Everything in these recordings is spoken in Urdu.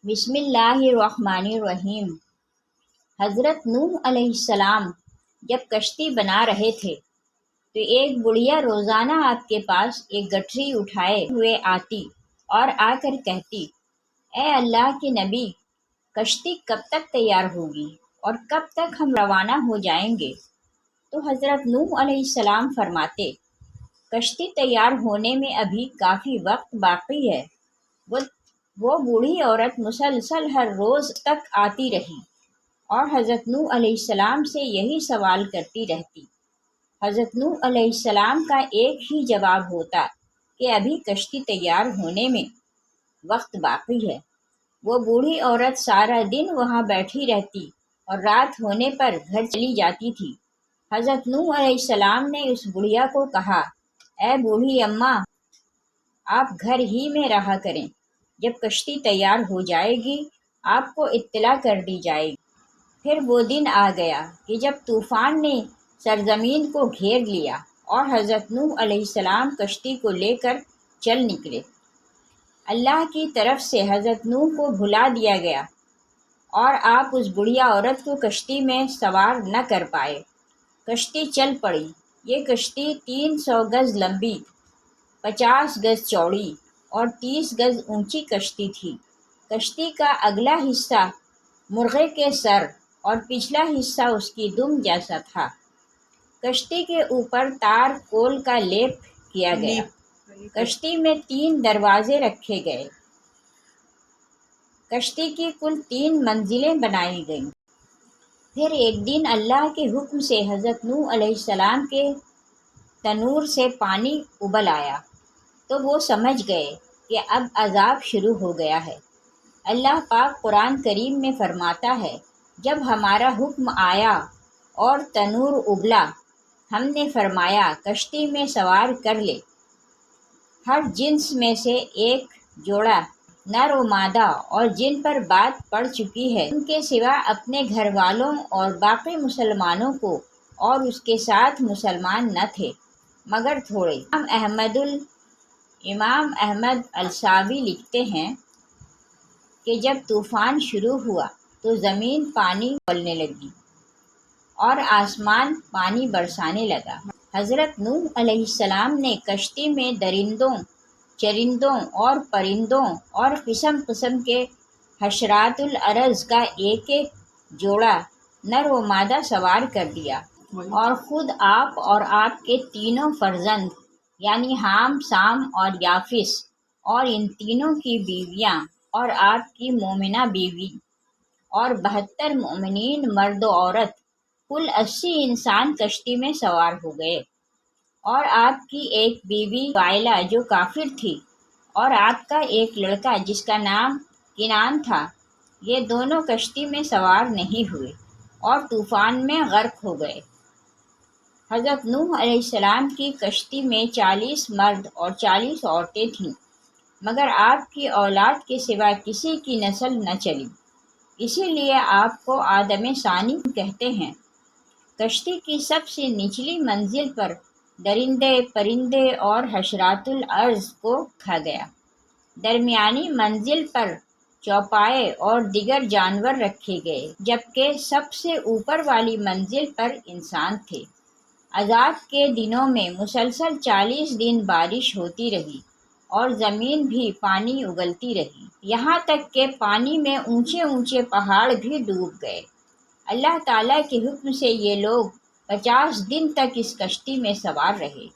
بسم اللہ الرحمن الرحیم۔ حضرت نوح علیہ السلام جب کشتی بنا رہے تھے تو ایک بڑھیا روزانہ آپ کے پاس ایک گٹھری اٹھائے ہوئے آتی اور آ کر کہتی، اے اللہ کے نبی، کشتی کب تک تیار ہوگی اور کب تک ہم روانہ ہو جائیں گے؟ تو حضرت نوح علیہ السلام فرماتے، کشتی تیار ہونے میں ابھی کافی وقت باقی ہے۔ وہ وہ بوڑھی عورت مسلسل ہر روز تک آتی رہی اور حضرت نوح علیہ السلام سے یہی سوال کرتی رہتی۔ حضرت نوح علیہ السلام کا ایک ہی جواب ہوتا کہ ابھی کشتی تیار ہونے میں وقت باقی ہے۔ وہ بوڑھی عورت سارا دن وہاں بیٹھی رہتی اور رات ہونے پر گھر چلی جاتی تھی۔ حضرت نوح علیہ السلام نے اس بڑھیا کو کہا، اے بوڑھی اماں، آپ گھر ہی میں رہا کریں، جب کشتی تیار ہو جائے گی آپ کو اطلاع کر دی جائے گی۔ پھر وہ دن آ گیا کہ جب طوفان نے سرزمین کو گھیر لیا اور حضرت نوح علیہ السلام کشتی کو لے کر چل نکلے۔ اللہ کی طرف سے حضرت نوح کو بھلا دیا گیا اور آپ اس بڑھیا عورت کو کشتی میں سوار نہ کر پائے۔ کشتی چل پڑی۔ یہ کشتی 300 گز لمبی، 50 گز چوڑی اور 30 گز اونچی کشتی تھی۔ کشتی کا اگلا حصہ مرغے کے سر اور پچھلا حصہ اس کی دم جیسا تھا۔ کشتی کے اوپر تار کول کا لیپ کیا گیا۔ کشتی میں 3 دروازے رکھے گئے۔ کشتی کی کل 3 منزلیں بنائی گئیں۔ پھر ایک دن اللہ کے حکم سے حضرت نوح علیہ السلام کے تنور سے پانی ابل آیا تو وہ سمجھ گئے کہ اب عذاب شروع ہو گیا ہے۔ اللہ پاک قرآن کریم میں فرماتا ہے، جب ہمارا حکم آیا اور تنور ابلا، ہم نے فرمایا کشتی میں سوار کر لے، ہر جنس میں سے ایک جوڑا نر و مادہ، اور جن پر بات پڑ چکی ہے ان کے سوا اپنے گھر والوں اور باقی مسلمانوں کو، اور اس کے ساتھ مسلمان نہ تھے مگر تھوڑے۔ امام احمد الساوی لکھتے ہیں کہ جب طوفان شروع ہوا تو زمین پانی اگلنے لگی اور آسمان پانی برسانے لگا۔ حضرت نوح علیہ السلام نے کشتی میں درندوں، چرندوں اور پرندوں اور قسم قسم کے حشرات الارض کا ایک ایک جوڑا نر و مادہ سوار کر دیا، اور خود آپ اور آپ کے تینوں فرزند یعنی حام، سام اور یافس، اور ان تینوں کی بیویاں اور آپ کی مومنہ بیوی اور 72 مومنین مرد و عورت، کل 80 انسان کشتی میں سوار ہو گئے، اور آپ کی ایک بیوی وائلہ جو کافر تھی، اور آپ کا ایک لڑکا جس کا نام کنعان تھا۔ یہ دونوں کشتی میں سوار نہیں ہوئے اور طوفان میں غرق ہو گئے۔ حضرت نوح علیہ السلام کی کشتی میں 40 مرد اور 40 عورتیں تھیں، مگر آپ کی اولاد کے سوا کسی کی نسل نہ چلی، اسی لیے آپ کو آدم ثانی کہتے ہیں۔ کشتی کی سب سے نچلی منزل پر درندے، پرندے اور حشرات الارض کو رکھا گیا۔ درمیانی منزل پر چوپائے اور دیگر جانور رکھے گئے، جبکہ سب سے اوپر والی منزل پر انسان تھے۔ عذاب کے دنوں میں مسلسل 40 دن بارش ہوتی رہی اور زمین بھی پانی اگلتی رہی، یہاں تک کہ پانی میں اونچے اونچے پہاڑ بھی ڈوب گئے۔ اللہ تعالیٰ کے حکم سے یہ لوگ 50 دن تک اس کشتی میں سوار رہے،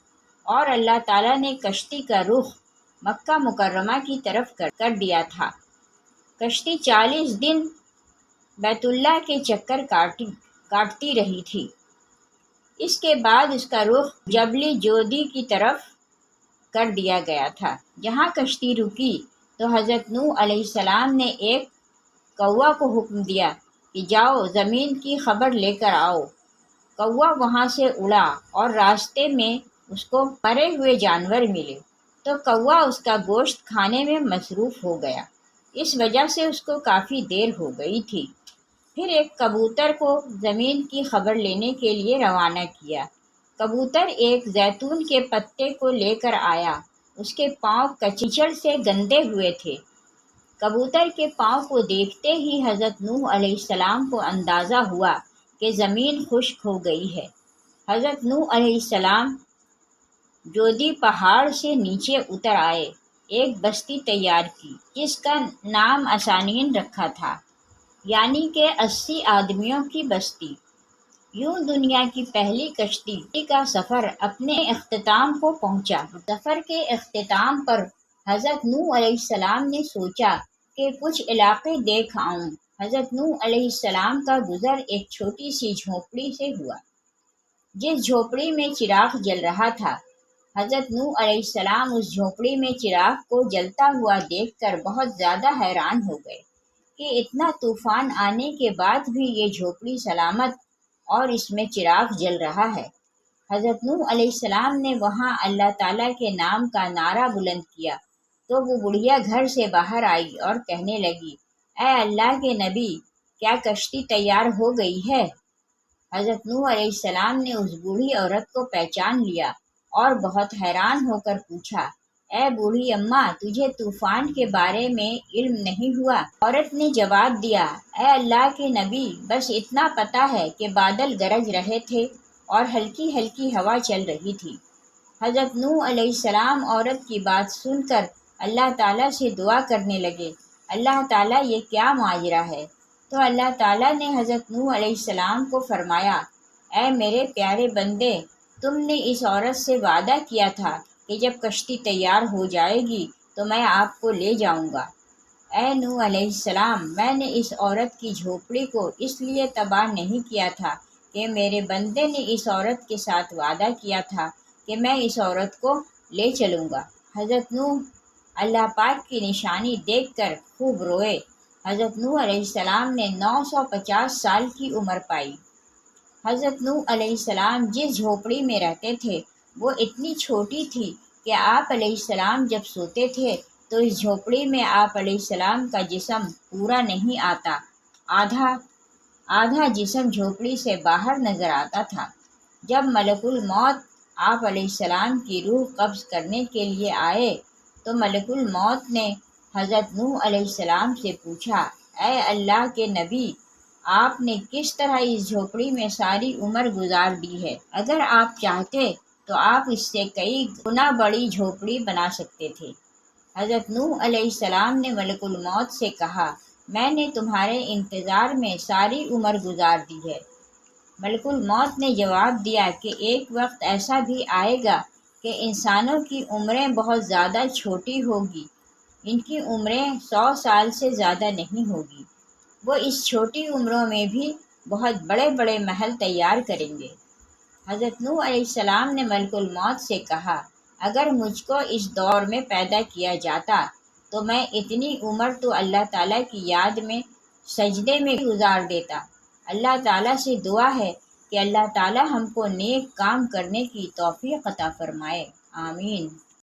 اور اللہ تعالیٰ نے کشتی کا رخ مکہ مکرمہ کی طرف کر دیا تھا۔ کشتی 40 دن بیت اللہ کے چکر کاٹتی رہی تھی۔ اس کے بعد اس کا رخ جبل جودی کی طرف کر دیا گیا تھا۔ جہاں کشتی رکی تو حضرت نوح علیہ السلام نے ایک کوا کو حکم دیا کہ جاؤ زمین کی خبر لے کر آؤ۔ کوا وہاں سے اڑا اور راستے میں اس کو مرے ہوئے جانور ملے تو کوا اس کا گوشت کھانے میں مصروف ہو گیا، اس وجہ سے اس کو کافی دیر ہو گئی تھی۔ پھر ایک کبوتر کو زمین کی خبر لینے کے لیے روانہ کیا۔ کبوتر ایک زیتون کے پتے کو لے کر آیا، اس کے پاؤں کیچڑ سے گندے ہوئے تھے۔ کبوتر کے پاؤں کو دیکھتے ہی حضرت نوح علیہ السلام کو اندازہ ہوا کہ زمین خشک ہو گئی ہے۔ حضرت نوح علیہ السلام جودی پہاڑ سے نیچے اتر آئے، ایک بستی تیار کی جس کا نام اسانین رکھا تھا، یعنی کہ 80 آدمیوں کی بستی۔ یوں دنیا کی پہلی کشتی کا سفر اپنے اختتام کو پہنچا۔ سفر کے اختتام پر حضرت نوح علیہ السلام نے سوچا کہ کچھ علاقے دیکھ آؤں۔ حضرت نوح علیہ السلام کا گزر ایک چھوٹی سی جھونپڑی سے ہوا، جس جھونپڑی میں چراغ جل رہا تھا۔ حضرت نوح علیہ السلام اس جھونپڑی میں چراغ کو جلتا ہوا دیکھ کر بہت زیادہ حیران ہو گئے کہ اتنا طوفان آنے کے بعد بھی یہ جھونپڑی سلامت اور اس میں چراغ جل رہا ہے۔ حضرت نوح علیہ السلام نے وہاں اللہ تعالیٰ کے نام کا نعرہ بلند کیا تو وہ بڑھیا گھر سے باہر آئی اور کہنے لگی، اے اللہ کے نبی، کیا کشتی تیار ہو گئی ہے؟ حضرت نوح علیہ السلام نے اس بوڑھی عورت کو پہچان لیا اور بہت حیران ہو کر پوچھا، اے بوڑھی اماں، تجھے طوفان کے بارے میں علم نہیں ہوا؟ عورت نے جواب دیا، اے اللہ کے نبی، بس اتنا پتہ ہے کہ بادل گرج رہے تھے اور ہلکی ہلکی ہوا چل رہی تھی۔ حضرت نوح علیہ السلام عورت کی بات سن کر اللہ تعالیٰ سے دعا کرنے لگے، اللہ تعالیٰ یہ کیا ماجرا ہے؟ تو اللہ تعالیٰ نے حضرت نوح علیہ السلام کو فرمایا، اے میرے پیارے بندے، تم نے اس عورت سے وعدہ کیا تھا کہ جب کشتی تیار ہو جائے گی تو میں آپ کو لے جاؤں گا۔ اے نوح علیہ السلام، میں نے اس عورت کی جھونپڑی کو اس لیے تباہ نہیں کیا تھا کہ میرے بندے نے اس عورت کے ساتھ وعدہ کیا تھا کہ میں اس عورت کو لے چلوں گا۔ حضرت نوح اللہ پاک کی نشانی دیکھ کر خوب روئے۔ حضرت نوح علیہ السلام نے 950 سال کی عمر پائی۔ حضرت نوح علیہ السلام جس جھونپڑی میں رہتے تھے وہ اتنی چھوٹی تھی کہ آپ علیہ السلام جب سوتے تھے تو اس جھونپڑی میں آپ علیہ السلام کا جسم پورا نہیں آتا، آدھا جسم جھونپڑی سے باہر نظر آتا تھا۔ جب ملک الموت آپ علیہ السلام کی روح قبض کرنے کے لیے آئے تو ملک الموت نے حضرت نوح علیہ السلام سے پوچھا، اے اللہ کے نبی، آپ نے کس طرح اس جھونپڑی میں ساری عمر گزار دی ہے؟ اگر آپ چاہتے تو آپ اس سے کئی گنا بڑی جھونپڑی بنا سکتے تھے۔ حضرت نوح علیہ السلام نے ملک الموت سے کہا، میں نے تمہارے انتظار میں ساری عمر گزار دی ہے۔ ملک الموت نے جواب دیا کہ ایک وقت ایسا بھی آئے گا کہ انسانوں کی عمریں بہت زیادہ چھوٹی ہوگی، ان کی عمریں 100 سال سے زیادہ نہیں ہوگی، وہ اس چھوٹی عمروں میں بھی بہت بڑے بڑے محل تیار کریں گے۔ حضرت نوح علیہ السلام نے ملک الموت سے کہا، اگر مجھ کو اس دور میں پیدا کیا جاتا تو میں اتنی عمر تو اللہ تعالیٰ کی یاد میں سجدے میں گزار دیتا۔ اللہ تعالیٰ سے دعا ہے کہ اللہ تعالیٰ ہم کو نیک کام کرنے کی توفیق عطا فرمائے، آمین۔